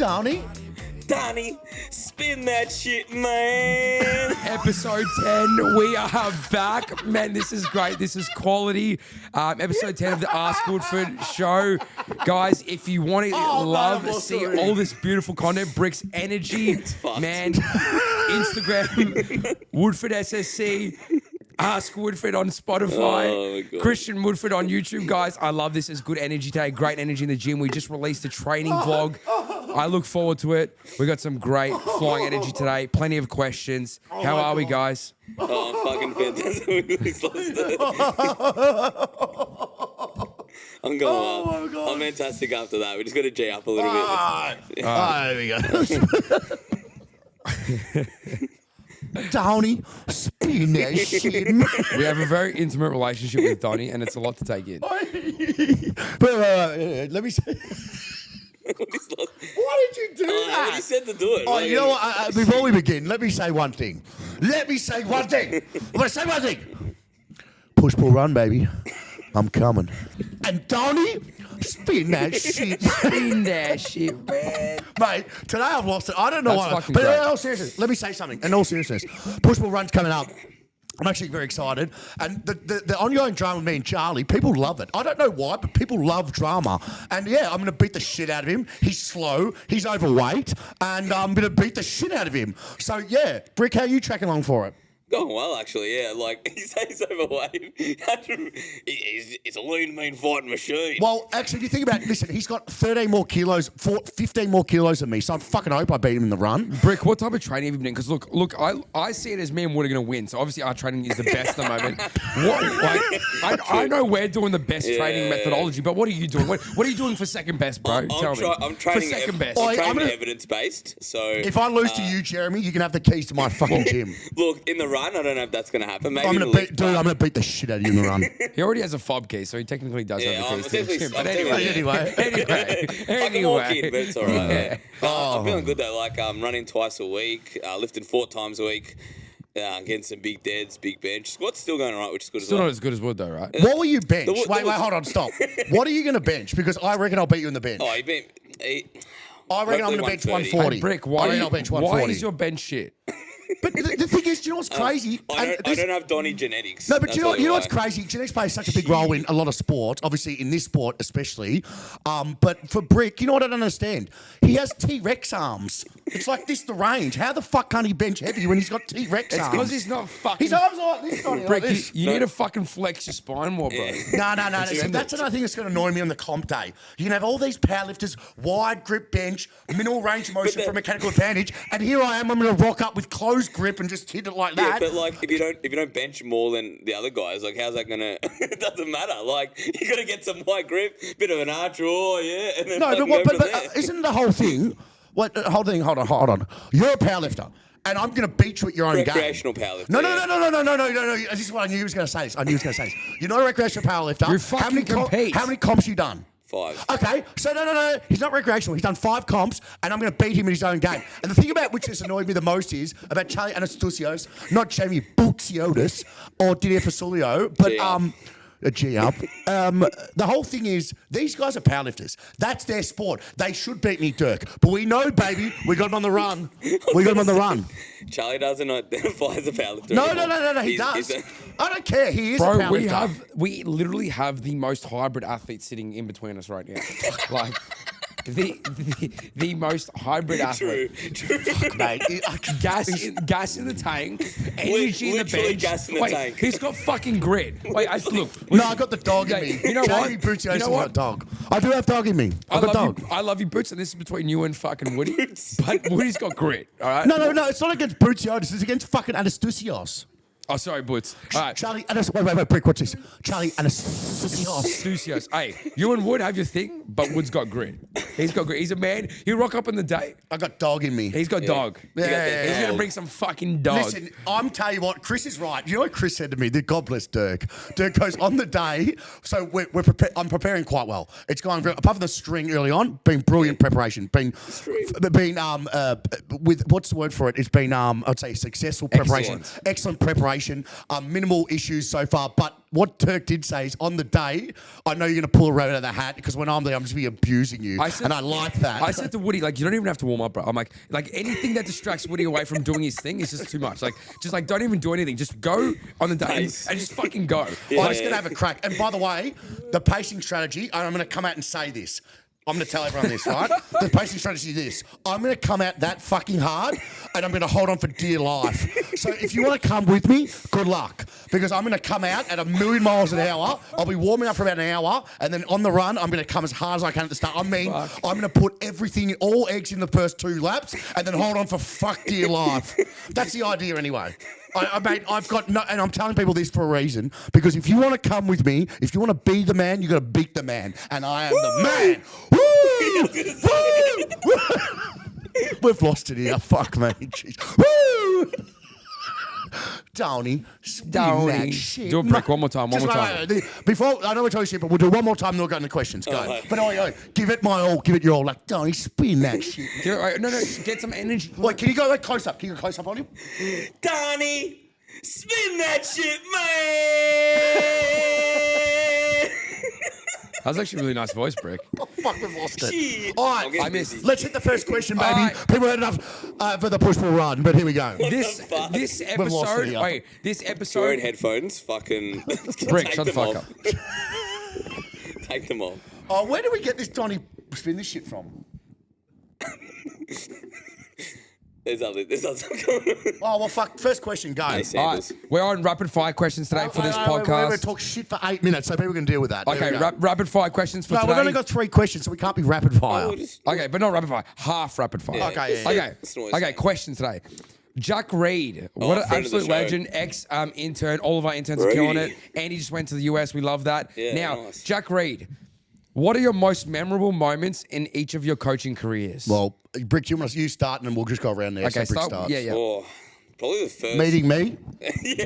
Donnie. Donnie, spin that shit, man. Episode 10, we are back. Man, this is great. This is quality. Episode 10 of the Ask Woodford show. Guys, if you want to see all this beautiful content, Brick's energy, man, Instagram, Woodford SSC, Ask Woodford on Spotify, Christian Woodford on YouTube. Guys, I love this. It's good energy today. Great energy in the gym. We just released a training vlog. I look forward to it. We got some great flying energy today. Plenty of questions. How are we, guys? Oh, I'm fucking fantastic. I'm going well. I'm fantastic after that. We just got to G up a little bit. There we go. Donnie, spin that shit. We have a very intimate relationship with Donnie, and it's a lot to take in. But let me say. Why did you do that? You said to do it. Oh, you know what? Before we begin, let me say one thing. I'm going to say one thing. Push, pull, run, baby. I'm coming. And Donnie, spin that shit. Spin that shit, man. Mate, today I've lost it. I don't know why. But great. in all seriousness, let me say something. In all seriousness, push, pull, run's coming up. I'm actually very excited. And the ongoing drama with me and Charlie, people love it. I don't know why, but people love drama. And yeah, I'm going to beat the shit out of him. He's slow. He's overweight. And I'm going to beat the shit out of him. So yeah, Brick, how are you tracking along for it? Going well, actually, yeah. Like, he says overweight. It's a lean, mean fighting machine. Well, actually, if you think about it, listen, he's got 15 more kilos than me, so I fucking hope I beat him in the run. Brick, what type of training have you been doing? Because look, I see it as me and Wood are going to win, so obviously our training is the best at the moment. I know we're doing the best training methodology, but what are you doing? What are you doing for second best, bro? Tell me. I'm training for second best. I'm training evidence-based, so... If I lose to you, Jeremy, you can have the keys to my fucking gym. Look, in the run, I don't know if that's going to happen. Maybe I'm going to beat the shit out of you in the run. He already has a fob key, so he technically does have the keys to the gym. But anyway. I can walk in, but it's all right. I'm feeling good, though. Like, I'm running twice a week, lifting 4 times a week, getting some big deads, big bench. Squat's still going all right, which is good still as well. not as good as Wood, though, right? What will you bench? Wait, hold on, stop. What are you going to bench? Because I reckon I'll beat you in the bench. Oh, you beat... I reckon I'm going to bench 140. Hey, Brick, why is your bench shit? But the thing is, do you know what's crazy? I don't have Donnie genetics. No, but you know what's crazy? Genetics plays such a big role in a lot of sports, obviously in this sport especially. But for Brick, you know what I don't understand? He has T-Rex arms. It's like this, the range. How the fuck can't he bench heavy when he's got T-Rex arms? It's because he's not fucking... His arms are like this, Donnie, Brick, like this. you need to fucking flex your spine more, bro. No. See, that's another thing that's going to annoy me on the comp day. You can have all these powerlifters, wide grip bench, minimal range of motion for mechanical advantage, and here I am, I'm going to rock up with closed grip and just hit it like that. Yeah, but like if you don't bench more than the other guys, like how's that gonna? It doesn't matter. Like you got to get some wide grip, bit of an arch, and then but isn't the whole thing? Hold on. You're a powerlifter. And I'm going to beat you at your own game. Recreational powerlifter. No. This is what I knew he was going to say. You're not a recreational powerlifter. You fucking compete. How many comps you done? 5. Okay, so no. He's not recreational. He's done 5 comps, and I'm going to beat him in his own game. And the thing about which has annoyed me the most is about Charlie Anastasios, not Jamie Bootsiotis or Didier Fasulio, but a G up. The whole thing is these guys are powerlifters. That's their sport. They should beat me, Dirk. But we know, baby, we got him on the run. Charlie doesn't identify as a powerlifter. No. He does. I don't care. He is a powerlifter. We literally have the most hybrid athletes sitting in between us right now. Like the most hybrid athlete. True. Fuck, mate. Gas in the tank, energy in the bench. Gas in the tank. He's got fucking grit. Wait, look. No, I got the dog in me. You know what? Jamie Bootsiotis has got dog. I do have dog in me. I love you, Boots, and this is between you and fucking Woody. But Woody's got grit, all right? No. It's not against Bootsiotis. It's against fucking Anastasios. Oh, sorry, Boots. All right. Charlie, wait, Brick, watch this. Charlie Anastasios. Hey, you and Wood have your thing, but Wood's got grit. He's got grit. He's a man. He'll rock up on the day. I got dog in me. He's got dog. Yeah. He's going to bring some fucking dog. Listen, I'm telling you what, Chris is right. You know what Chris said to me? God bless Dirk. Dirk goes, on the day, so I'm preparing quite well. It's going, apart from the string early on, been brilliant preparation. Been with, what's the word for it? It's been, I'd say successful preparation. Excellent preparation. Minimal issues so far, but what Dirk did say is on the day, I know you're going to pull a rabbit out of the hat because when I'm there, I'm just be abusing you. And I like that. I said to Woody, like, you don't even have to warm up, bro. I'm like anything that distracts Woody away from doing his thing is just too much. Like, just like, don't even do anything. Just go on the day and just fucking go. I'm just going to have a crack. And by the way, the pacing strategy, and I'm going to come out and say this. I'm going to tell everyone this, right? The pacing strategy is this. I'm going to come out that fucking hard and I'm going to hold on for dear life. So if you want to come with me, good luck. Because I'm going to come out at 1,000,000 miles an hour. I'll be warming up for about an hour. And then on the run, I'm going to come as hard as I can at the start. I mean, I'm going to put everything, all eggs in the first 2 laps and then hold on for fuck dear life. That's the idea anyway. Mate, I've got no, and I'm telling people this for a reason, because if you want to come with me, if you want to be the man, you got to beat the man, and I am the man. Woo! Woo! We've lost it here. Fuck me. Jeez. Woo! Downey, Downey. Do a brick one more time. Before, I know we're talking shit, but we'll do one more time and then we'll go into questions. Go. But give it my all. Give it your all. Like, Downey, spin that shit. No, get some energy. Wait, can you go close up? Can you go close up on him? Downey, spin that shit, man. That was actually a really nice voice, Brick. Oh, fuck, we've lost it. Shit. All right, I missed. let's hit the first question, baby. Right. People had enough for the push will run, but here we go. This episode, Wearing headphones, fucking. Brick, shut the fuck up. Take them off. Oh, where do we get this Donny spin this shit from? There's other going on. Oh, well, fuck. First question, go. Hey, All right, we're on rapid fire questions today for this We're going to podcast. talk shit for 8 minutes, so people can deal with that. Okay, rapid fire questions for No, today. we've only got 3 questions, so we can't be rapid fire. Okay, but not rapid fire. Half rapid fire. Yeah. Okay, Okay. It's Okay. Question today. Jack Reed, what an friend of the absolute show. legend, intern. All of our interns are killing it. Andy just went to the US. We love that. Yeah, now, nice. Jack Reed, what are your most memorable moments in each of your coaching careers? Well, Brick, you start, and then we'll just go around there. okay, so Brick starts. Yeah. Oh, probably the first. Meeting me?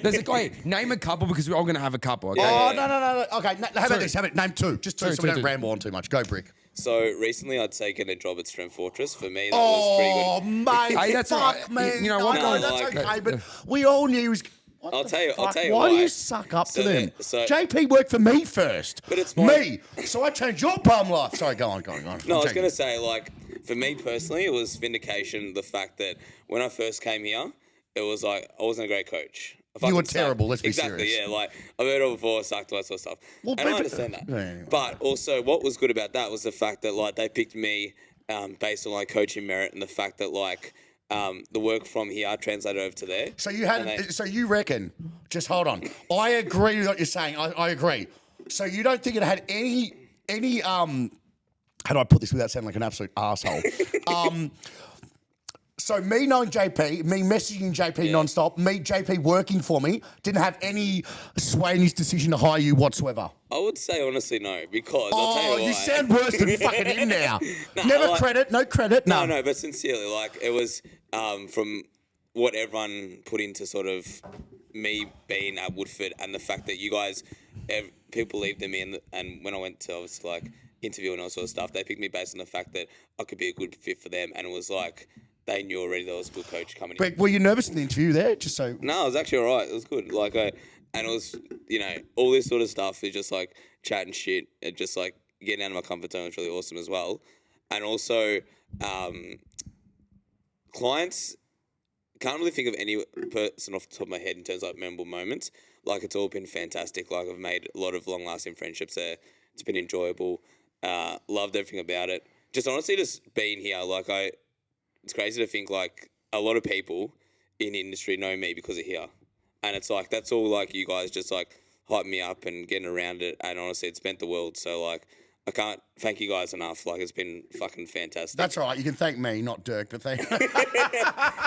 There's name a couple because we're all going to have a couple. Okay. Oh, no. Okay, how about this? Name 2. Just 2 so we don't two. ramble on too much. Go, Brick. So recently, I'd taken a job at Strength Fortress. For me, that was pretty good. Oh, mate. Hey, that's all fuck right. me. You know what, I know, guys? that's Like- okay, but we all knew he was... I'll tell you Why do why. you suck up So to them? that- so- JP worked for me first. But it's me. So I changed your bum life. Sorry, go on. No, I was going to say, like, for me personally, it was vindication, the fact that when I first came here, it was like, I wasn't a great coach. You were fucking terrible, sucked. let's be exactly, serious. yeah. Like, I've heard it all before, sucked, all that sort of stuff. Well, and I understand that. Yeah. But also, what was good about that was the fact that, like, they picked me based on, like, coaching merit and the fact that, like, the work from here translated over to there. So you reckon, just hold on. I agree with what you're saying. I agree. So you don't think it had any how do I put this without sounding like an absolute asshole? So me knowing JP, me messaging JP nonstop, me JP working for me, didn't have any sway in his decision to hire you whatsoever. I would say honestly no, because I'll tell you why. You sound worse than fucking him now. No, Never like- credit, no credit. No, but sincerely, like, it was from what everyone put into sort of me being at Woodford and the fact that you guys, people believed in me, and when I went to obviously like interview and all sort of stuff, they picked me based on the fact that I could be a good fit for them, and it was like they knew already there was a good coach coming in. But were you nervous in the interview there? Just so. No, it was actually all right. It was good. Like, and it was, all this sort of stuff is just like chatting shit. It just like getting out of my comfort zone was really awesome as well. And also, clients, can't really think of any person off the top of my head in terms of like memorable moments. Like, it's all been fantastic. Like, I've made a lot of long lasting friendships there. It's been enjoyable. Loved everything about it. Just honestly, just being here, like it's crazy to think like a lot of people in the industry know me because of here. And it's like, that's all like you guys just like hype me up and getting around it. And honestly, it's meant the world. So like, I can't thank you guys enough. Like, it's been fucking fantastic. That's all right. You can thank me, not Dirk, but thank. But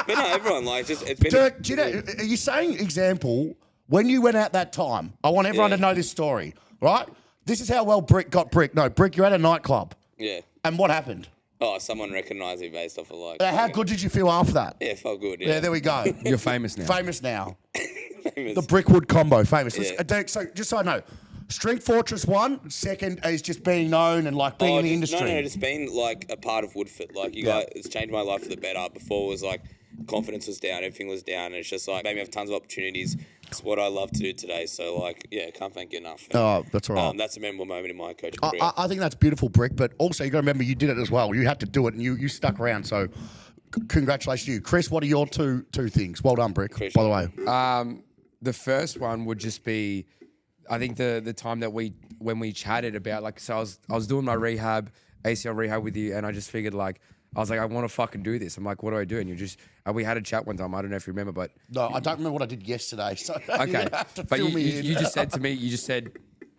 no, everyone, like, just, it's been. Dirk, do you know, are you saying, example, when you went out that time, I want everyone to know this story, right? This is how well Brick got Brick. No, Brick, you're at a nightclub. Yeah. And what happened? Oh, someone recognised me based off of like. How good did you feel after that? Yeah, felt good. Yeah, there we go. You're famous now. Famous now. Famous. The Brickwood combo, famous. Yeah. Dirk, so just so I know, Strength Fortress 1, second is just being known and like being in the industry. No, just being like a part of Woodford. Like, you guys, it's changed my life for the better. Before it was like confidence was down, everything was down. And it's just like made me have tons of opportunities It's what I love to do today. So, like, yeah, can't thank you enough. Oh, that's all right. That's a memorable moment in my coaching career. I think that's beautiful, Brick. But also, you got to remember you did it as well. You had to do it, and you stuck around. So, congratulations to you, Chris. What are your two things? Well done, Brick. By the way, The first one would just be, I think the time that when we chatted about, like, so I was doing my ACL rehab with you, and I just figured, like, I was like, I want to fucking do this. I'm like, what do I do? And you just, we had a chat one time. I don't know if you remember, but no, I don't remember what I did yesterday. So okay, but you just said to me, you just said,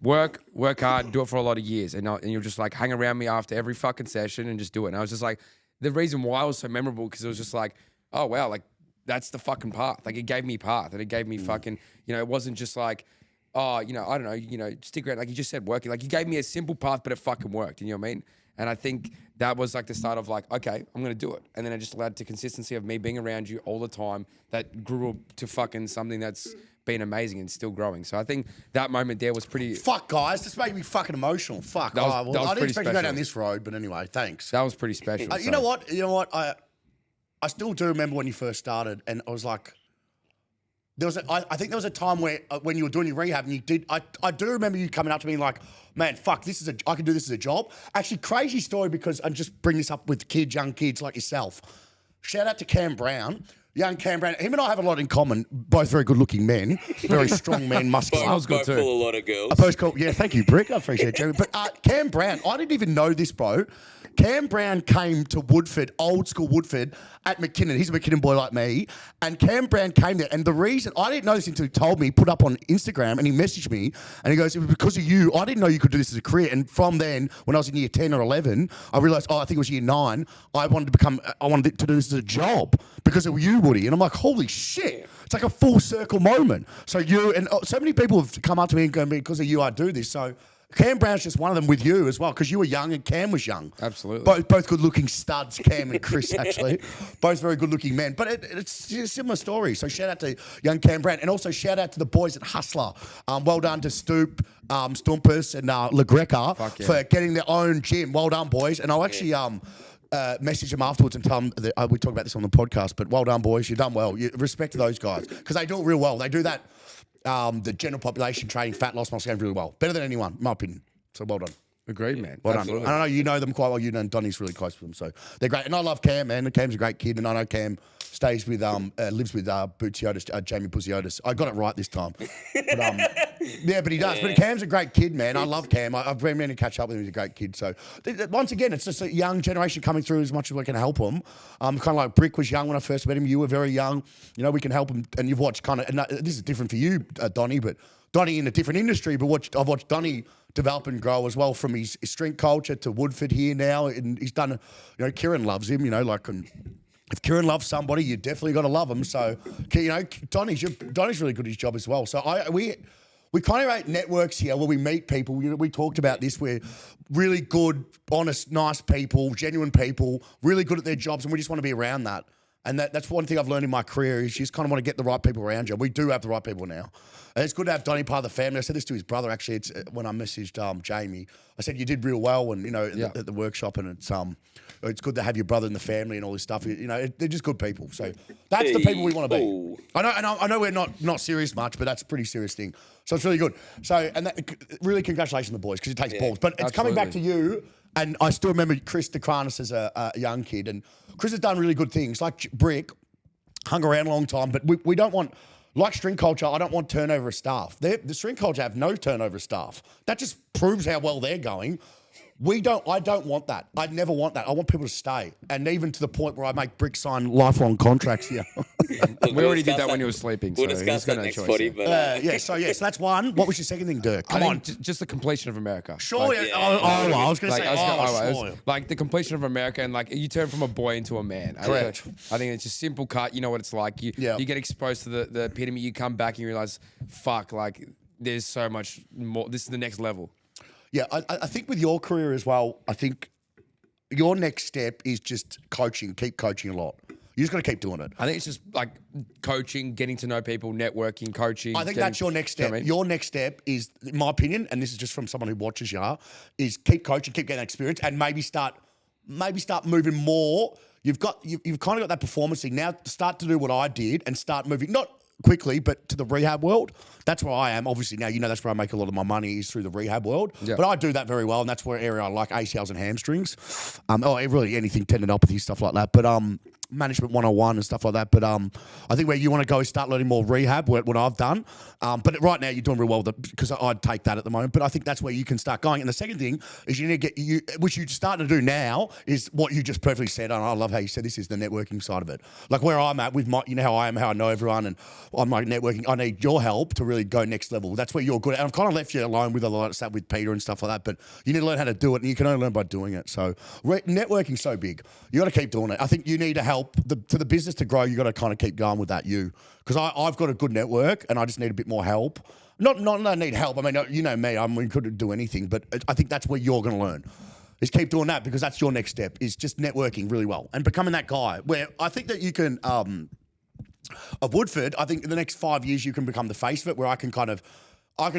work hard, do it for a lot of years, and you're just like, hang around me after every fucking session and just do it. And I was just like, the reason why it was so memorable because it was just like, oh wow, like that's the fucking path. Like it gave me path, and it gave me fucking, it wasn't just like, oh, I don't know, stick around. Like you just said, working. Like you gave me a simple path, but it fucking worked. You know what I mean? And I think that was like the start of like, okay, I'm going to do it. And then it just led to consistency of me being around you all the time that grew up to fucking something that's been amazing and still growing. So I think that moment there was pretty... Fuck, guys. This made me fucking emotional. Fuck. That was I didn't pretty expect to go special. down this road, but anyway, thanks. That was pretty special. You know what? I still do remember when you first started, and I was like... I think there was a time where when you were doing your rehab and you did, I do remember you coming up to me like, man, fuck, I can do this as a job. Actually, crazy story because I just bring this up with young kids like yourself. Shout out to Cam Brown, young Cam Brown. Him and I have a lot in common. Both very good looking men, very strong men, muscular. I was good too. Full a lot of girls. Yeah, thank you, Brick. I appreciate you. But Cam Brown, I didn't even know this, bro. Cam Brown came to Woodford, old school Woodford, at McKinnon. He's a McKinnon boy like me. And Cam Brown came there. And the reason, I didn't know this until he told me, he put up on Instagram and he messaged me. And he goes, it was because of you. I didn't know you could do this as a career. And from then, when I was in year 10 or 11, I realised, I think it was year 9, I wanted to do this as a job because of you, Woody. And I'm like, holy shit. It's like a full circle moment. So you, and so many people have come up to me and gone, because of you, I do this. So Cam Brown's just one of them with you as well, because you were young and Cam was young. Absolutely. Both good-looking studs, Cam and Chris, actually. Both very good-looking men. But it's a similar story. So shout out to young Cam Brown. And also shout out to the boys at Hustler. Well done to Stoop, Stumpus and LaGreca for getting their own gym. Well done, boys. And I'll actually... message them afterwards and tell them that we talk about this on the podcast, but well done, boys. You've done well. Respect to those guys because they do it real well. They do that, the general population training, fat loss, muscle gain really well. Better than anyone, in my opinion. So well done. Agreed, man. Well done. And I know you know them quite well. You know Donnie's really close with them, so they're great. And I love Cam, man. Cam's a great kid, and I know Cam stays with lives with Bootsiotis, Jamie Pussiotis. I got it right this time. But, yeah, but he does. Yeah. But Cam's a great kid, man. I love Cam. I've been meaning to catch up with him. He's a great kid. So once again, it's just a young generation coming through as much as we can help them. Kind of like Brick was young when I first met him. You were very young. We can help him. And you've watched kind of, and this is different for you, Donnie, but Donnie in a different industry. But I've watched Donnie develop and grow as well from his strength culture to Woodford here now. And he's done, Kieran loves him, if Kieran loves somebody, you definitely got to love him. So, Donnie's really good at his job as well. So we kind of rate networks here where we meet people. We talked about this. We're really good, honest, nice people, genuine people, really good at their jobs, and we just want to be around that. And that's one thing I've learned in my career is you just kind of want to get the right people around you. We do have the right people now. And it's good to have Donnie part of the family. I said this to his brother, actually. It's when I messaged Jamie. I said, you did real well and, at the workshop, and it's good to have your brother in the family and all this stuff. They're just good people. So that's the people we want to be. I know we're not serious much, but that's a pretty serious thing. So it's really good. So, and really congratulations to the boys because it takes balls. But it's coming back to you. And I still remember Chris DeCranis as a young kid. And Chris has done really good things. Like Brick, hung around a long time. But we don't want, like string culture, I don't want turnover of staff. The string culture have no turnover of staff. That just proves how well they're going. I don't want that. I never want that. I want people to stay. And even to the point where I make Brick sign lifelong contracts here. We already did that when you were sleeping. We'll discuss that next footy. But, so that's one. What was your second thing, Dirk? Come on. Just the completion of America. Sure. I was going to say, like the completion of America, and like you turn from a boy into a man. Correct. I think it's just simple cut. You know what it's like. You get exposed to the epitome. You come back and you realize, fuck, like there's so much more. This is the next level. Yeah, I think with your career as well, I think your next step is just coaching. Keep coaching a lot. You just got to keep doing it. I think it's just like coaching, getting to know people, networking, coaching. I think that's your next step. Your next step is, in my opinion, and this is just from someone who watches you, is keep coaching, keep getting experience, and maybe start moving more. You've kind of got that performance thing now. Start to do what I did and start moving. Not quickly, but to the rehab world. That's where I am. Obviously, now, that's where I make a lot of my money is through the rehab world. Yeah. But I do that very well, and that's where area I like, ACLs and hamstrings. Really anything, tendinopathy, stuff like that. But management 101 and stuff like that. But I think where you want to go is start learning more rehab, what I've done. But right now you're doing real well because I'd take that at the moment. But I think that's where you can start going. And the second thing is you need to get which you're starting to do now, is what you just perfectly said. And I love how you said this is the networking side of it. Like where I'm at with my, how I am, how I know everyone, and on my networking, I need your help to really go next level. That's where you're good at. And I've kind of left you alone with a lot of stuff with Peter and stuff like that. But you need to learn how to do it, and you can only learn by doing it. So networking's so big. You got to keep doing it. I think you need to help to the business to grow. You got to kind of keep going with that. Because I've got a good network, and I just need a bit more help. Not I need help. I mean, you know me. We couldn't do anything, but I think that's where you're going to learn. Is keep doing that, because that's your next step. Is just networking really well and becoming that guy. Where I think that you can. Of Woodford, I think in the next 5 years you can become the face of it. Where I can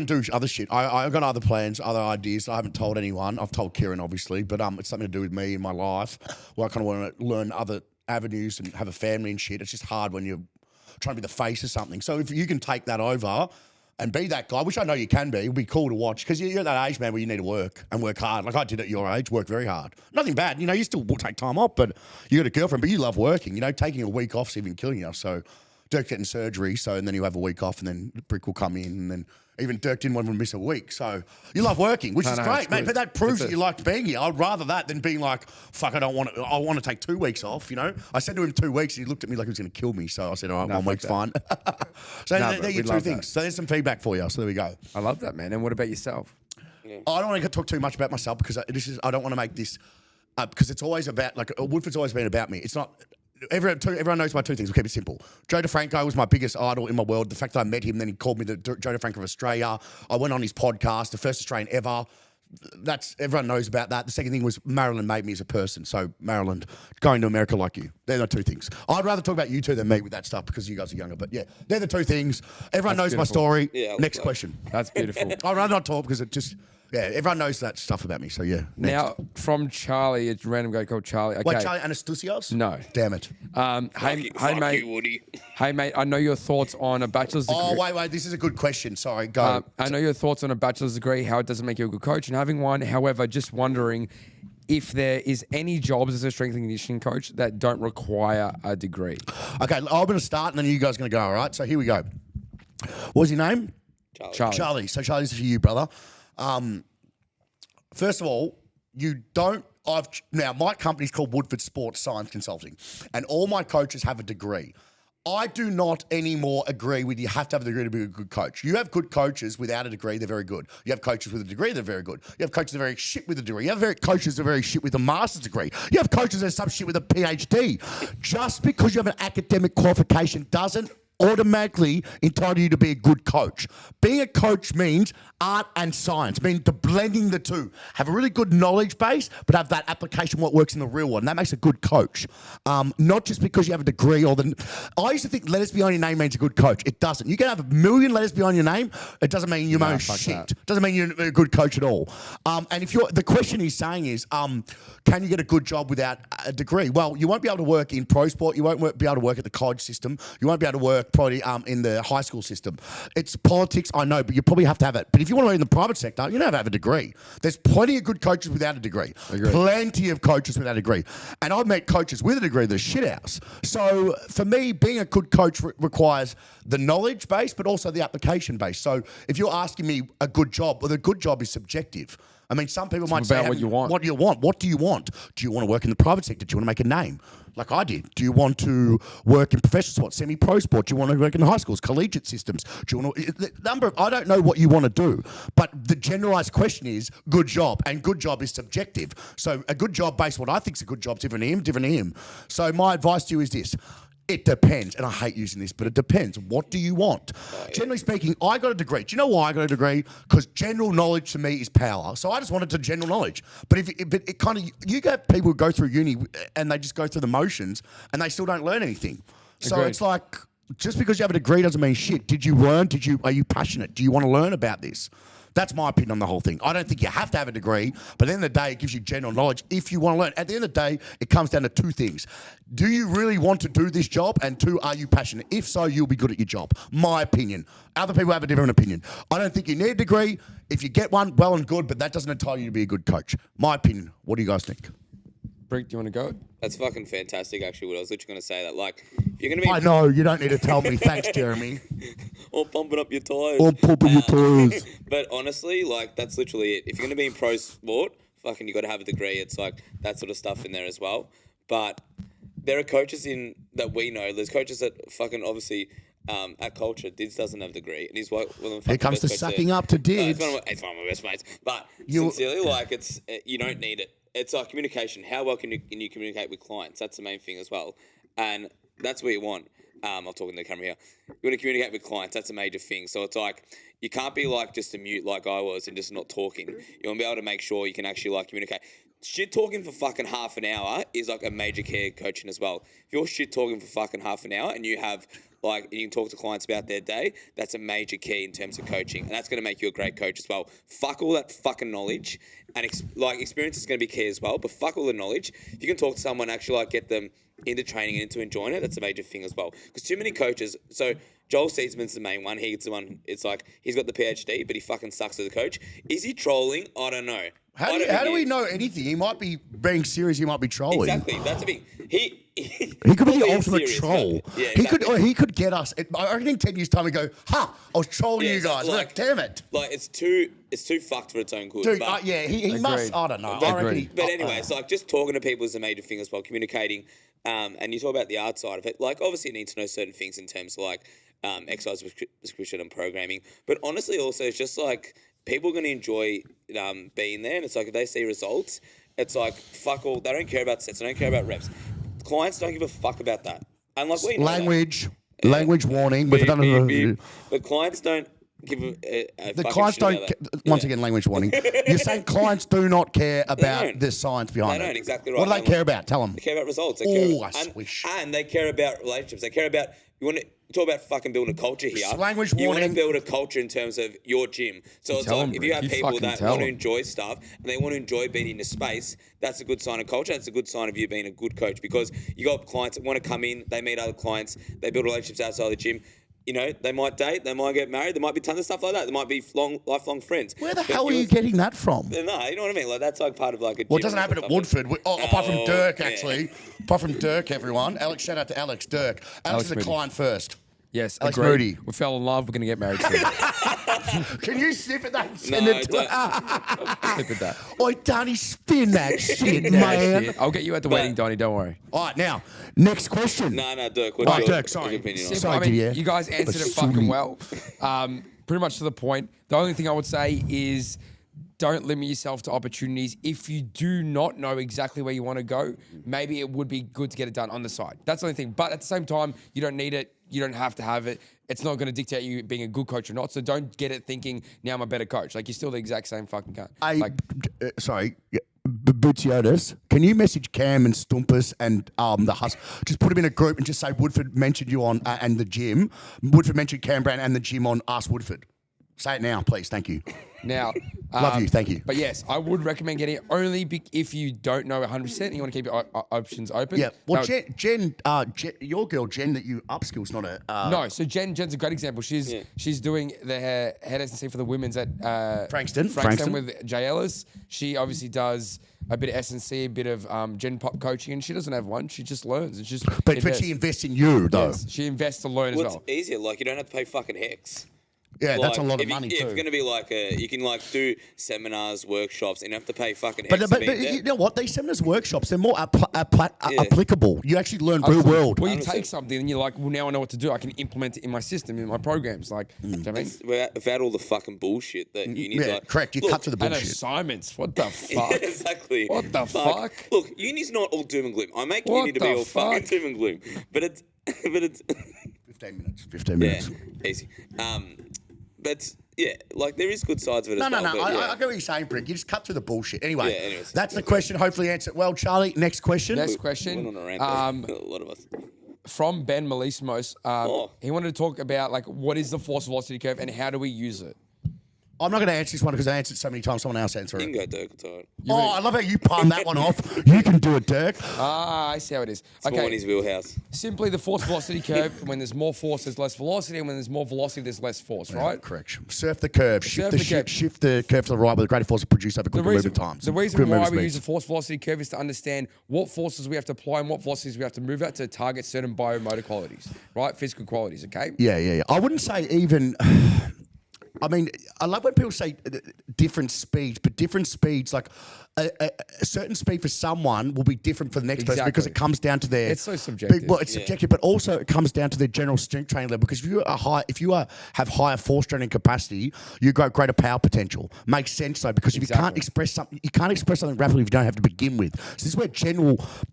do other shit. I've got other plans, other ideas. I haven't told anyone. I've told Kieran, obviously, but it's something to do with me in my life. Where I kind of want to learn other avenues and have a family and shit. It's just hard when you're trying to be the face of something. So if you can take that over and be that guy, which I know you can be, it'll be cool to watch, because you're at that age, man, where you need to work and work hard. Like I did at your age, work very hard. Nothing bad, you still will take time off, but you got a girlfriend, but you love working. Taking a week off's even killing you. So Dirk's getting surgery, and then you have a week off, and then Brick will come in, and then even Dirk didn't want to miss a week. So you love working, which is great, mate. But that proves that you like being here. I'd rather that than being like, fuck, I want to take 2 weeks off, I said to him 2 weeks, and he looked at me like he was going to kill me. So I said, all right, 1 week's fine. So they're your two things. So there's some feedback for you. So there we go. I love that, man. And what about yourself? Yeah. I don't want to talk too much about myself, because I don't want to make this, because it's always about, Woodford's always been about me. It's not... Everyone knows my two things. We'll keep it simple. Joe DeFranco was my biggest idol in my world. The fact that I met him, then he called me the Joe DeFranco of Australia. I went on his podcast, the first Australian ever. Everyone knows about that. The second thing was Maryland made me as a person. So Maryland, going to America like you. They're the two things. I'd rather talk about you two than me with that stuff, because you guys are younger. But yeah, they're the two things. Everyone knows my story. Yeah, next question. That's beautiful. I'd rather not talk, because it just... Yeah, everyone knows that stuff about me, so yeah. Next. Now, from Charlie, it's a random guy called Charlie. Okay. Wait, Charlie Anastasios? No. Damn it. Hey, mate. Woody. Hey, mate, I know your thoughts on a bachelor's degree. Oh, wait, this is a good question. Sorry, go. I know your thoughts on a bachelor's degree, how it doesn't make you a good coach, and having one. However, just wondering if there is any jobs as a strength and conditioning coach that don't require a degree. Okay, I'm going to start, and then you guys are going to go, all right? So here we go. What was your name? Charlie. So Charlie, this is for you, brother. First of all, now my company's called Woodford Sports Science Consulting, and all my coaches have a degree. I do not anymore agree with you have to have a degree to be a good coach. You have good coaches without a degree, they're very good. You have coaches with a degree, they're very good. You have coaches that are very shit with a degree. You have coaches that are very shit with a master's degree. You have coaches that are some shit with a PhD. Just because you have an academic qualification doesn't automatically entitle you to be a good coach. Being a coach means art and science, means blending the two. Have a really good knowledge base, but have that application what works in the real world. And that makes a good coach. Not just because you have a degree I used to think letters behind your name means a good coach. It doesn't. You can have a million letters behind your name. It doesn't mean you know shit. That. Doesn't mean you're a good coach at all. And if the question he's saying is, can you get a good job without a degree? Well, you won't be able to work in pro sport. You won't be able to work at the college system. You won't be able to work probably in the high school system. It's politics, I know, but you probably have to have it. But if you want to work in the private sector, you don't have to have a degree. There's plenty of good coaches without a degree. Plenty of coaches without a degree. And I've met coaches with a degree that are shit house. So for me, being a good coach requires the knowledge base, but also the application base. So if you're asking me a good job, well, the good job is subjective. I mean, some people might say, what you want. What do you want? What do you want? Do you want to work in the private sector? Do you want to make a name? Like I did. Do you want to work in professional sport, semi-pro sport? Do you want to work in high schools, collegiate systems? Do you want to... I don't know what you want to do, but the generalized question is good job, and good job is subjective. So a good job based on what I think is a good job is different to him. So my advice to you is this. It depends, and I hate using this, but it depends. What do you want? Generally speaking, I got a degree. Do you know why I got a degree? Because general knowledge to me is power. So I just wanted to general knowledge. But it kind of, you get people who go through uni and they just go through the motions and they still don't learn anything. So It's like, just because you have a degree doesn't mean shit. Did you learn? Are you passionate? Do you want to learn about this? That's my opinion on the whole thing. I don't think you have to have a degree, but at the end of the day, it gives you general knowledge if you want to learn. At the end of the day, it comes down to two things. Do you really want to do this job? And two, are you passionate? If so, you'll be good at your job. My opinion. Other people have a different opinion. I don't think you need a degree. If you get one, well and good, but that doesn't entitle you to be a good coach. My opinion. What do you guys think? Brick, do you want to go? That's fucking fantastic, actually. What I was literally going to say that, like, if you're going to be I know, you don't need to tell me. Thanks, Jeremy. or pumping up your tires, Or pumping your toes. but honestly, like, that's literally it. If you're going to be in pro sport, fucking, you got to have a degree. It's like that sort of stuff in there as well. But there are coaches in that we know. There's coaches that fucking obviously. At Culture, Dids doesn't have a degree, and he's one of the Here comes the sucking up to Dids. It's one of my best mates, but sincerely, like you don't need it. It's like communication. How well can you communicate with clients? That's the main thing as well, and that's what you want. I'm talking to the camera here. You want to communicate with clients. That's a major thing. So it's like you can't be like just a mute like I was and just not talking. You want to be able to make sure you can actually like communicate. Shit talking for fucking half an hour is like a major care coaching as well. If you're shit talking for fucking half an hour and you have like you can talk to clients about their day, that's a major key in terms of coaching, and that's going to make you a great coach as well. Fuck all that fucking knowledge, and experience is going to be key as well. But fuck all the knowledge. If you can talk to someone, actually like get them into training and into enjoying it, that's a major thing as well. Because too many coaches. So Joel Seedsman's the main one. He's the one. It's like he's got the PhD, but he fucking sucks as a coach. Is he trolling? I don't know. How do we know anything? He might be being serious. He might be trolling. Exactly. That's the thing. He could be the ultimate troll. Yeah, exactly. He could get us. I reckon in 10 years' time we go, I was trolling you guys. Like, damn it. Like it's too fucked for its own good. Dude, but, he must. I don't know. But anyway, it's like just talking to people is a major thing as well. Communicating, and you talk about the art side of it. Like obviously you need to know certain things in terms of like exercise prescription and programming. But honestly, also it's just like people are going to enjoy being there, and it's like if they see results, it's like fuck all. They don't care about sets. They don't care about reps. Clients don't give a fuck about that. And like we know language warning. But clients don't give a the clients don't. Once again, language warning. You're saying clients do not care about the science behind it. They don't, exactly right. What do they care about? Tell them. They care about results. And they care about relationships. They care about you want to talk about fucking building a culture here. Language you warning. want to build a culture in terms of your gym. So it's like if you have people that want to enjoy stuff and they want to enjoy being in a space, that's a good sign of culture. That's a good sign of you being a good coach because you got clients that want to come in, they meet other clients, they build relationships outside the gym. You know, they might date, they might get married, there might be tons of stuff like that. There might be lifelong friends. Where the hell are you getting that from? No, you know what I mean? Like that's like part of like a gym. Well, it doesn't happen at Woodford. Apart from Dirk, actually. Apart from Dirk, everyone. Alex, shout out to Alex. Dirk. Alex is a client first. Yes, Alex agreed. Moody. We fell in love. We're going to get married soon. Can you sip at that and send it to Sip at that. Oi, Donnie, spin that shit, man. Shit. I'll get you at the wedding, Donnie. Don't worry. All right, now, next question. No, Dirk. What's your Dirk, sorry. opinion on it? Sorry, I mean, Didier. you guys answered it fucking well. Pretty much to the point. The only thing I would say is don't limit yourself to opportunities. If you do not know exactly where you want to go, maybe it would be good to get it done on the side. That's the only thing. But at the same time, you don't need it. You don't have to have it. It's not going to dictate you being a good coach or not. So don't get it thinking, now I'm a better coach. Like, you're still the exact same fucking cunt. Sorry. Bootsiotis, can you message Cam and Stumpus and the Hus? Just put them in a group and just say Woodford mentioned you on and the gym. Woodford mentioned Cam Brown and the gym on Ask Woodford. Say it now, please. Thank you. Now, love you. Thank you. But yes, I would recommend getting it only if you don't know 100% and you want to keep your options open. Yeah. Well, Jen, your girl Jen that you upskill's not a. No, so Jen's a great example. She's doing the head S&C for the women's at Frankston with Jay Ellis. She obviously does a bit of S&C, a bit of Gen Pop coaching, and she doesn't have one. She just learns. It's just but she invests in you though. Yes, she invests to learn as well. It's easier. Like you don't have to pay fucking hex. Yeah, like, that's a lot of money too. If it's going to be like you can like do seminars, workshops, and you don't have to pay fucking. But you know what? These seminars, workshops, they're more applicable. You actually learn real world. Well, you take something and you're like, well, now I know what to do. I can implement it in my system, in my programs. Like, do you know what I mean? Without all the fucking bullshit that you need. Yeah, correct. You cut to the bullshit. And assignments. What the fuck? Yeah, exactly. What the fuck? Look, uni's not all doom and gloom. I make uni to be all fucking doom and gloom, but it's 15 minutes. 15 minutes. Yeah, easy. But yeah, like there is good sides of it. No. I get what you're saying, Brick. You just cut through the bullshit. Anyway, anyways, that's the question. Hopefully, answered well, Charlie. Next question. Next question. Went on a rant a lot of us. From Ben Melismos, he wanted to talk about like what is the force velocity curve and how do we use it. I'm not going to answer this one because I answered so many times. Someone else answer You it. can go, Dirk. It's all right. I love how you palm that one off. You can do it, Dirk. I see how it is. It's more in his wheelhouse. Simply the force velocity curve. When there's more force, there's less velocity, and when there's more velocity, there's less force, right? Correction. Surf the curve. Surf the curve. Shift the curve to the right with the greater force produced over quicker movement times. The reason why we use the force velocity curve is to understand what forces we have to apply and what velocities we have to move at to target certain biomotor qualities, right? Physical qualities, okay? Yeah. I wouldn't say even... I mean, I love when people say different speeds, but different speeds, like a certain speed for someone will be different for the next person because it comes down to their... It's so subjective. Well, it's subjective, but also it comes down to their general strength training level. Because if you have higher force training capacity, you got greater power potential. Makes sense though, because if you can't express something rapidly if you don't have to begin with. So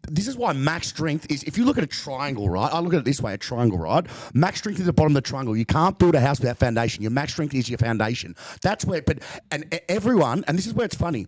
this is why max strength is. If you look at a triangle, right? I look at it this way: a triangle, right? Max strength is the bottom of the triangle. You can't build a house without foundation. Your max strength is your foundation. That's where. And everyone, and this is where it's funny.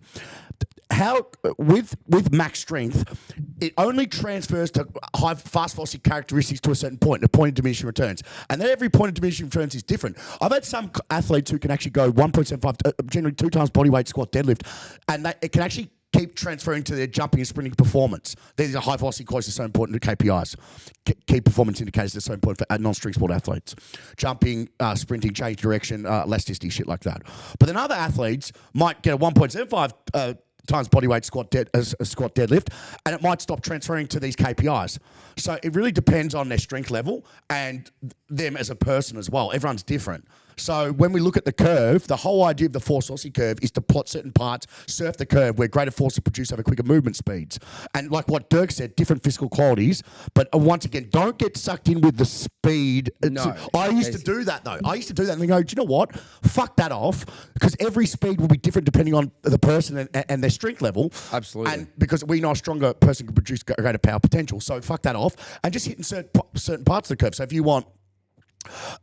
How with max strength, it only transfers to high fast velocity characteristics to a certain point, a point of diminishing returns, and then every point of diminishing returns is different. I've had some athletes who can actually go 1.75, generally 2 times body weight squat deadlift, and it can actually keep transferring to their jumping and sprinting performance. These are high velocity quotes are so important to KPIs. Key performance indicators are so important for non-string sport athletes. Jumping, sprinting, change direction, elasticity, shit like that. But then other athletes might get a 1.75 times body weight squat deadlift, and it might stop transferring to these KPIs. So it really depends on their strength level and them as a person as well. Everyone's different. So when we look at the curve, the whole idea of the force velocity curve is to plot certain parts, surf the curve where greater force is produced over quicker movement speeds. And like what Dirk said, different physical qualities. But once again, don't get sucked in with the speed. No, I used to do that though. I used to do that and go, do you know what? Fuck that off. Because every speed will be different depending on the person and their strength level. Absolutely. And because we know a stronger person can produce greater power potential. So fuck that off. And just hitting certain parts of the curve. So if you want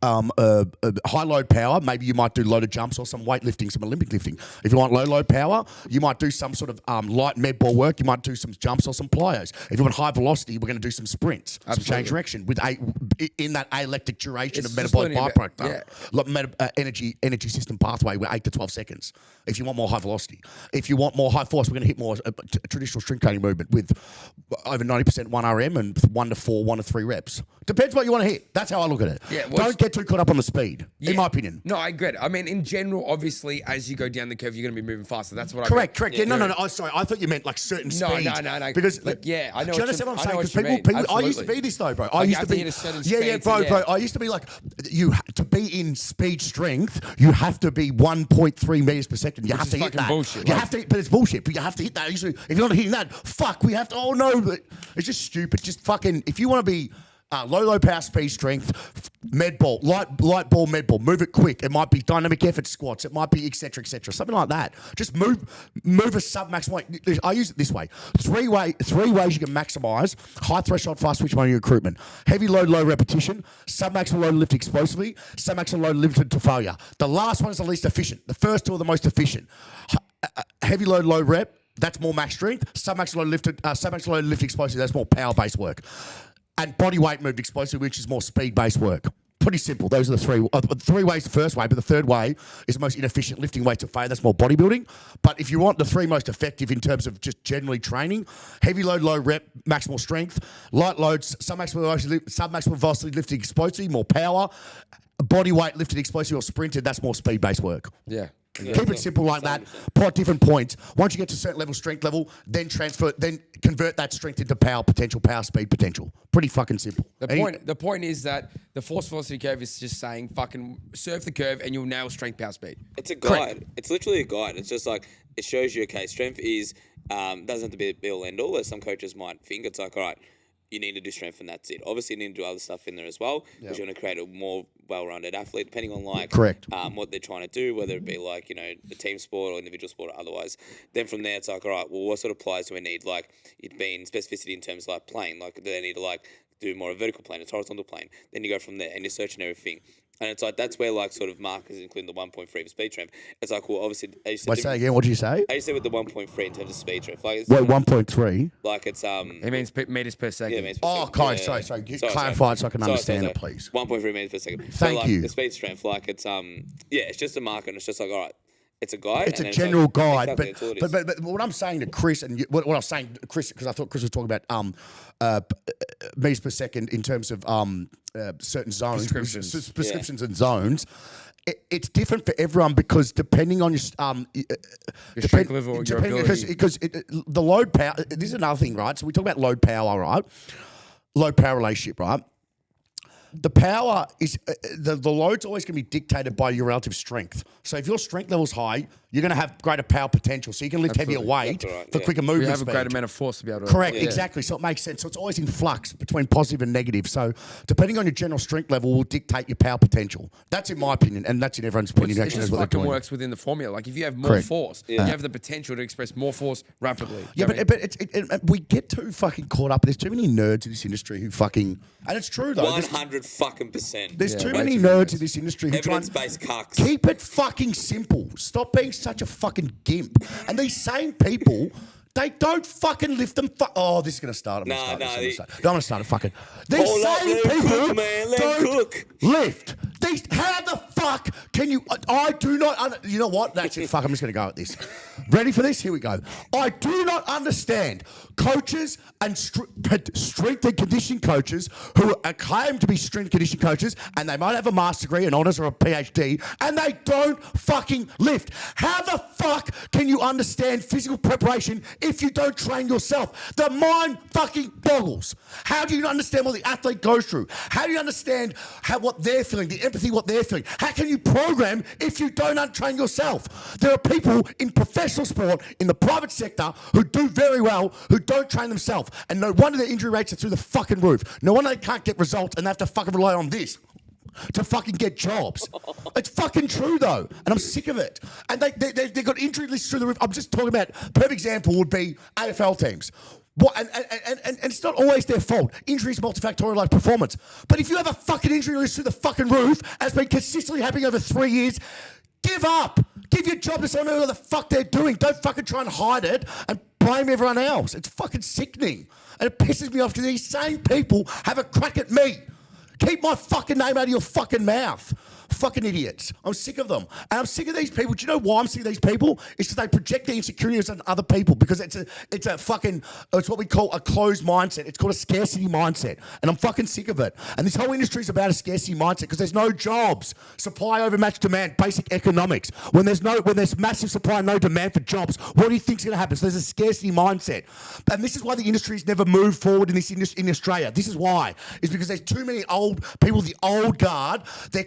high load power, maybe you might do loaded jumps or some weightlifting, some Olympic lifting. If you want low power, you might do some sort of light med ball work. You might do some jumps or some plyos. If you want high velocity, we're going to do some sprints, some change direction with in that alectic duration of metabolic byproduct, energy system pathway with 8 to 12 seconds. If you want more high velocity, if you want more high force, we're going to hit more traditional strength training movement with over 90% 1 RM and 1 to 4, 1 to 3 reps. Depends what you want to hit. That's how I look at it. Yeah. Don't get too caught up on the speed, in my opinion. No, I get it. I mean, in general, obviously, as you go down the curve, you're going to be moving faster. That's what Correct. Yeah, no. Oh, sorry. I thought you meant like certain speeds. No. Because, I know. Do you understand what I'm saying? Because people I used to be this though, bro. I used to be. hit a certain bro. I used to be like, to be in speed strength, you have to be 1.3 meters per second. You have to hit that. Bullshit, you have to, but it's bullshit. But you have to hit that. If you're not hitting that, fuck. We have to. Oh no, but it's just stupid. Just fucking. If you want to be. Low power, speed, strength, med ball, light ball, med ball. Move it quick. It might be dynamic effort squats. It might be et cetera, something like that. Just move a sub-max weight. I use it this way. Three ways you can maximize high threshold, fast switch money recruitment. Heavy load, low repetition. Sub-maximal load lift explosively. Sub-maximal load lifted to failure. The last one is the least efficient. The first two are the most efficient. Heavy load, low rep. That's more max strength. Sub-maximal load lifted. Sub-maximal load lift explosive. That's more power-based work. And body weight moved explosive, which is more speed-based work. Pretty simple. Those are the three ways. The first way, but the third way is the most inefficient lifting way to failure. That's more bodybuilding. But if you want the three most effective in terms of just generally training, heavy load, low rep, maximal strength, light loads, sub-maximal velocity lifting explosive, more power, body weight lifted explosive or sprinted, that's more speed-based work. Yeah. Keep it simple like that. Plot different points. Once you get to a certain level, strength level, then convert that strength into power potential, power speed potential. Pretty fucking simple. The point is that the force velocity curve is just saying fucking surf the curve and you'll nail strength, power, speed. It's a guide. Correct. It's literally a guide. It's just like it shows you. Okay, strength is doesn't have to be a be all end all. As some coaches might think, it's like all right. You need to do strength and that's it. Obviously, you need to do other stuff in there as well because you want to create a more well-rounded athlete, depending on what they're trying to do, whether it be like the team sport or individual sport or otherwise. Then from there, it's like, all right, well, what sort of pliers do we need? Like it being specificity in terms of like plane. Like do they need to do more a vertical plane, a horizontal plane? Then you go from there and you're searching everything. And it's like, that's where like sort of markers, including the 1.3 for speed strength. It's like, well, obviously, as you said. Wait, say again, what did you say? As you said with the 1.3 in terms of speed strength. Like, wait, 1.3? Like it's, It means meters per second. Yeah, meters per second. Sorry. Clarify it so I can understand it, please. 1.3 meters per second. Thank you. The speed strength, like it's, it's just a marker and it's just like, all right, It's a guide. It's and a then general like, guide, exactly, that's all it is. but what I'm saying to Chris and what I was saying to Chris, because I thought Chris was talking about meters per second in terms of certain zones, prescriptions and zones. It's different for everyone because depending on your strength level, your ability. Because the load power. This is another thing, right? So we talk about load power, right? Load power relationship, right? The power is the load's always going to be dictated by your relative strength. So if your strength level's high, you're going to have greater power potential. So you can lift heavier weight for quicker movement. You have speed. a great amount of force to be able to. Correct, exactly. So it makes sense. So it's always in flux between positive and negative. So depending on your general strength level will dictate your power potential. That's in my opinion, and that's in everyone's opinion. It Actually, just is what they're fucking doing. works within the formula. Like if you have more force, you have the potential to express more force rapidly. Yeah, but we get too fucking caught up. There's too many nerds in this industry who fucking, and it's true though. 100%. There's too many nerds in this industry who try and evidence-based cucks. keep it fucking simple. Stop being such a fucking gimp. And these same people, they don't fucking lift them. Oh, this is going to start. I'm going to start it fucking. These Hold up, same let 'em people cook, man. Let 'em don't cook. lift. These, how the fuck can you? I do not. You know what? That's it. Fuck. I'm just going to go at this. Ready for this? Here we go. I do not understand coaches and strength and conditioning coaches who claim to be strength and conditioning coaches, and they might have a master's degree, an honours, or a PhD, and they don't fucking lift. How the fuck can you understand physical preparation if you don't train yourself? The mind fucking boggles. How do you understand what the athlete goes through? How do you understand what they're feeling, the empathy, what they're feeling? How can you program if you don't untrain yourself? There are people in professional sport, in the private sector, who do very well, who don't train themselves. And no wonder their injury rates are through the fucking roof. No wonder they can't get results and they have to fucking rely on this to fucking get jobs. It's fucking true though, and I'm sick of it. And they've got injury lists through the roof. I'm just talking about, perfect example would be AFL teams. What, and it's not always their fault. Injuries multifactorial like performance. But if you have a fucking injury list through the fucking roof, as been consistently happening over 3 years, give up. Give your job to someone who the fuck they're doing. Don't fucking try and hide it and blame everyone else. It's fucking sickening. And it pisses me off because these same people have a crack at me. Keep my fucking name out of your fucking mouth. Fucking idiots. I'm sick of them. And I'm sick of these people. Do you know why I'm sick of these people? It's because they project their insecurities on other people because it's what we call a closed mindset. It's called a scarcity mindset. And I'm fucking sick of it. And this whole industry is about a scarcity mindset because there's no jobs. Supply over match demand, basic economics. When there's massive supply and no demand for jobs, what do you think's going to happen? So there's a scarcity mindset. And this is why the industry's never moved forward in this in Australia. This is why. It's because there's too many old people, the old guard, they're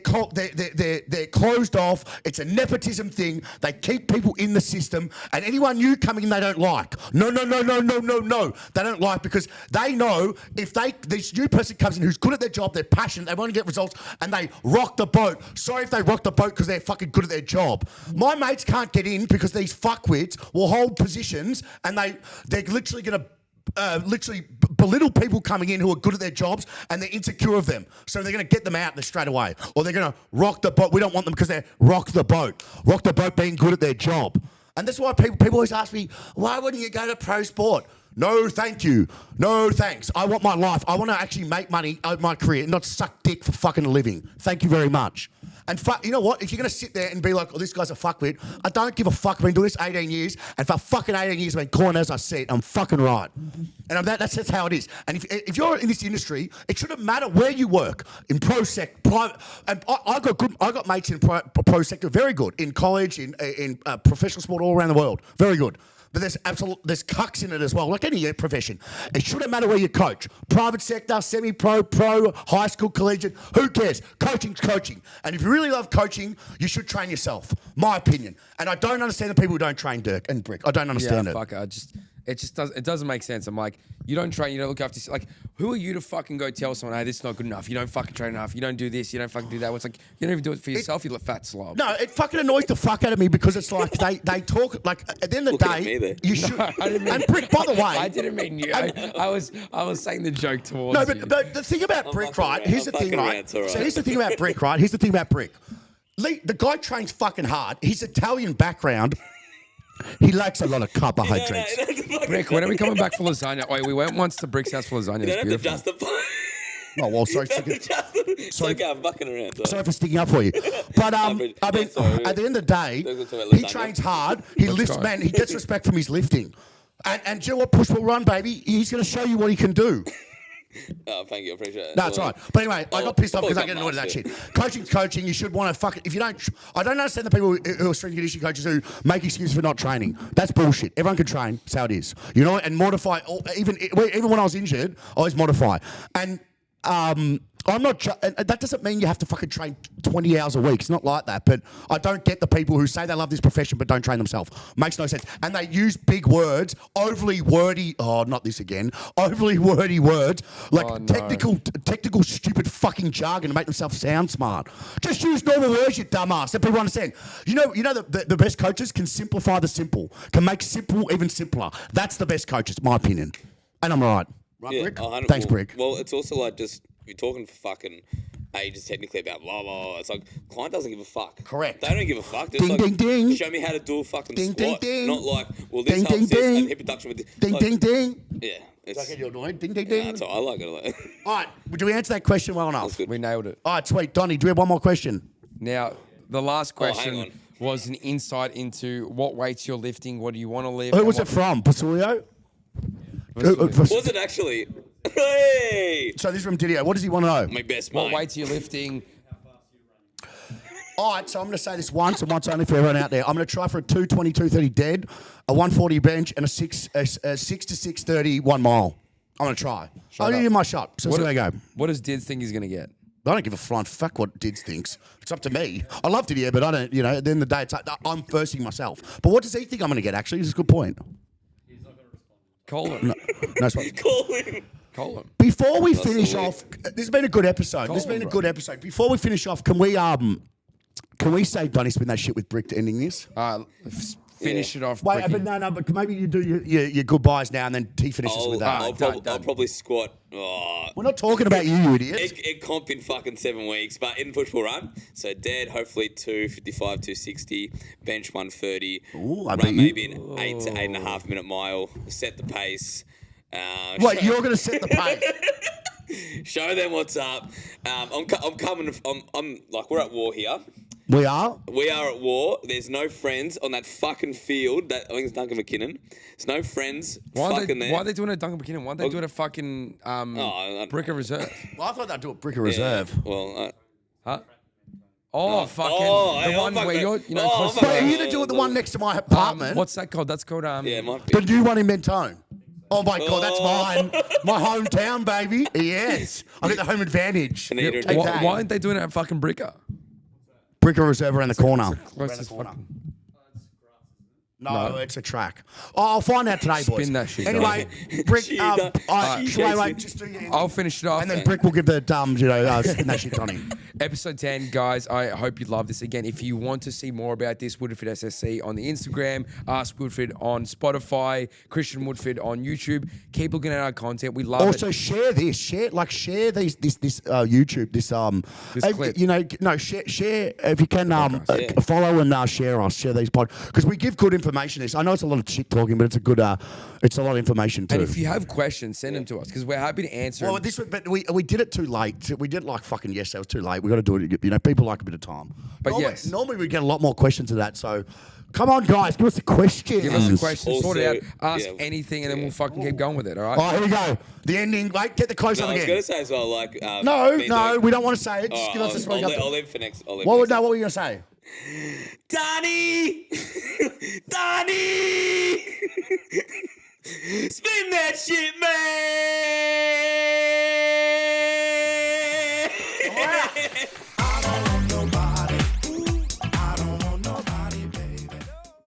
closed off. It's a nepotism thing. They keep people in the system, and anyone new coming in they don't like. No. They don't like because they know if this new person comes in who's good at their job, they're passionate, they want to get results, and they rock the boat. Sorry if they rock the boat because they're fucking good at their job. My mates can't get in because these fuckwits will hold positions, and they're literally going to belittle people coming in who are good at their jobs and they're insecure of them. So they're going to get them out there straight away. Or they're going to rock the boat. We don't want them because they're rock the boat. Rock the boat being good at their job. And that's why people always ask me, why wouldn't you go to pro sport? No, thank you. No, thanks. I want my life. I want to actually make money out of my career and not suck dick for fucking a living. Thank you very much. And you know what? If you're going to sit there and be like, oh, this guy's a fuckwit, I don't give a fuck. I've been doing this 18 years, and for fucking 18 years I've been calling as I see it. I'm fucking right. And that's how it is. And if you're in this industry, it shouldn't matter where you work, in pro sector, private. And I got mates in pro sector, very good, in college, in professional sport all around the world, very good. But there's cucks in it as well, like any profession. It shouldn't matter where you coach. Private sector, semi-pro, pro, high school, collegiate, who cares? Coaching's coaching. And if you really love coaching, you should train yourself, my opinion. And I don't understand the people who don't train Dirk and Brick. I don't understand it. Fuck it. It doesn't make sense. I'm like, you don't train, you don't look after, like, who are you to fucking go tell someone, hey, this is not good enough. You don't fucking train enough. You don't do this. You don't fucking do that. It's like, you don't even do it for yourself. You're a fat slob. No, it fucking annoys the fuck out of me because it's like they talk, like, at the end of the day, you should. No, I didn't mean, and Brick, by the way. I didn't mean you. I was saying the joke towards you. No, but the thing about Brick, right? Here's the thing, right? So here's the thing about Brick, right? Here's the thing about Brick. The guy trains fucking hard. His Italian background. He lacks a lot of carbohydrates. Brick, when are we coming back for lasagna? Wait, we went once to Brick's house for lasagna. You don't It's have to beautiful. justify. Oh, well, sorry. It's okay, I'm bucking around. Sorry for sticking up for you. But I mean, at the end of the day, he trains hard. He lifts, man. He gets respect from his lifting. And do you know what? Push will run, baby. He's going to show you what he can do. Oh, thank you. I appreciate it. No, it's all right. But anyway, I got pissed off because I get annoyed at that shit. Coaching's coaching. You should want to fuck it. If you don't, I don't understand the people who are strength and conditioning coaches who make excuses for not training. That's bullshit. Everyone can train. That's how it is. You know, and modify. Even when I was injured, I always modify. And I'm not. That doesn't mean you have to fucking train 20 hours a week. It's not like that. But I don't get the people who say they love this profession but don't train themselves. Makes no sense. And they use big words, overly wordy. Oh, not this again. Overly wordy words like technical, stupid fucking jargon to make themselves sound smart. Just use normal words, you dumbass. That people understand. You know the best coaches can simplify the simple. Can make simple even simpler. That's the best coaches, my opinion. And I'm right. Right, Brick? Thanks, Brick. Well, it's also like just, you're talking for fucking ages technically about blah, blah, blah. It's like, client doesn't give a fuck. Correct. They don't give a fuck. They're Ding, like, ding, ding. show me how to do a fucking Ding, squat. ding, ding. Not like, well, this Ding, helps ding, this ding. and hip abduction with this. Ding, like, ding, ding. Yeah. It's, Like you're annoying. Ding, ding, ding. that's all. I like it. All right. Do we answer that question well enough? That's good. We nailed it. All right, sweet. Donnie, do we have one more question? Now, the last hang question on. was an insight into what weights you're lifting, what do you want to lift. Who and was what- it from? Pasulio? Was it actually? Hey! So this is from Didier. What does he want to know? My best What mate. weights are you lifting? All right, so I'm going to say this once and once only for everyone out there. I'm going to try for a 220, 230 dead, a 140 bench, and a 6 to 630 1 mile. I'm going to try. I'll give you my shot. So there you go. What does Dids think he's going to get? I don't give a flying fuck what Dids thinks. It's up to me. I love Didier, but I don't, at the end of the day, it's like, I'm versing myself. But what does he think I'm going to get, actually? It's a good point. Call him. No, it's not. Call him. Call him. Before we finish off, this has been a good episode. Go This has on, been a bro. good episode. Before we finish off, can we say Donnie spin that shit with Brick to ending this? Finish it off. Wait, Bricky. but no, but maybe you do your goodbyes now and then he finishes with that. I'll probably squat. Oh, We're not talking about you idiot. it comp in fucking 7 weeks, but in push pull run. So dead, hopefully 255, 260, bench 130, Ooh, I bet run you- maybe an 8 to 8.5 minute mile, set the pace. Wait, you're going to set the pace. Show them what's up. I'm coming. I'm like, we're at war here. We are? We are at war. There's no friends on that fucking field. That I think it's Duncan McKinnon. There's no friends fucking there. Why are they doing it at Duncan McKinnon? Why aren't they doing it at fucking Bricker Reserve? Well, I thought they'd do a Bricker Reserve. Well, Huh? Oh, fucking hey, the one fuck where that. you're, close Oh, to Wait, are the- you going to do it the one next to my apartment? what's that called? That's called yeah, it might be. The new one in Mentone. Oh my God, that's mine. My hometown, baby. Yes. I get the home advantage. And then you do Take it. that. Why aren't they doing it at fucking Bricker? Bricker Reserve around the corner. What's this corner. fucking- No, it's a track. Oh, I'll find out today, boys. Spin that shit, Anyway, Brick, Cheetah. wait, just do your ending. I'll finish it off. And then Brick will give the spin that shit on him. Episode 10, guys, I hope you love this. Again, if you want to see more about this, Woodford SSC on the Instagram, Ask Woodford on Spotify, Christian Woodford on YouTube. Keep looking at our content. We love Also, it. share this. Share this YouTube. This clip. Share if you can. Follow and share us. Share these podcasts because we give good information. This I know it's a lot of shit talking, but it's a good. It's a lot of information too. And if you have questions, send them to us because we're happy to answer. Well, them. but we did it too late. We did it like fucking yesterday. It was too late. We got to do it. People like a bit of time. But yes. normally we get a lot more questions to that. So, come on, guys, give us the questions. Give us the questions, sort it out, Also, ask anything, and then we'll fucking keep going with it. All right. All right, here we go. The ending. Wait, get the close No, up I was again. going to say as well, like... No, we don't want to say it. Just All give us right, this one. I'll leave for next. I'll leave What for were next. you going to say? Donnie! Donnie!